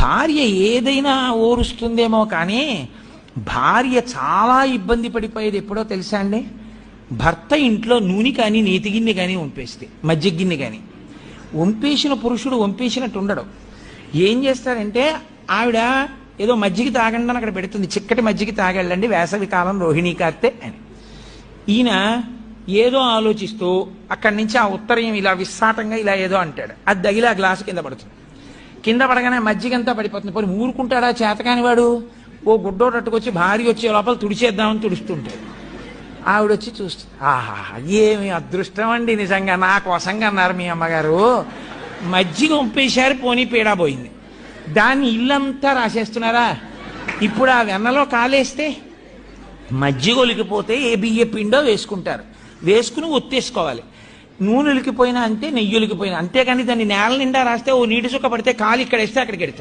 భార్య ఏదైనా ఓరుస్తుందేమో కానీ భార్య చాలా ఇబ్బంది పడిపోయేది ఎప్పుడో తెలుసా అండి? భర్త ఇంట్లో నూనె కానీ నేతి గిన్నె కానీ వంపేస్తే, మజ్జిగ గిన్నె కానీ వంపేసిన పురుషుడు వంపేసినట్టు ఉండడు. ఏం చేస్తారంటే ఆవిడ ఏదో మజ్జిగ తాగండి అని అక్కడ పెడుతుంది, చిక్కటి మజ్జిగ తాగెళ్ళండి వేసవి కాలం రోహిణీ కార్తె అని. ఈయన ఏదో ఆలోచిస్తూ అక్కడి నుంచి ఆ ఉత్తరయం ఇలా విస్సాటంగా ఇలా ఏదో అంటాడు, అది తగిలి ఆ గ్లాసు కింద పడుతుంది. కింద పడగానే మజ్జిగంతా పడిపోతుంది. పోనీ ఊరుకుంటాడా చేతకాని వాడు? ఓ గుడ్డోటట్టుకొచ్చి భార్య వచ్చే లోపల తుడిచేద్దామని తుడుస్తుంటాడు. ఆవిడ వచ్చి చూస్తుంది, ఆహా ఏమి అదృష్టం అండి, నిజంగా నా కోసంగా అన్నారు మీ అమ్మగారు, మజ్జిగ వంపేశారు, పోనీ పీడా పోయింది. దాన్ని ఇల్లంతా రాసేస్తున్నారా? ఇప్పుడు ఆ వెన్నలో కాలేస్తే మజ్జిగ ఒలికిపోతే ఏ బియ్య పిండో వేసుకుంటారు, వేసుకుని ఒత్తేసుకోవాలి. నూనె ఒలికిపోయినా అంతే, నెయ్యి ఒలికిపోయినా అంతేకాని దాన్ని నేల నిండా రాస్తే ఓ నీటి చుక్క పడితే కాలు ఇక్కడ వేస్తే అక్కడికి వెళ్తాయి.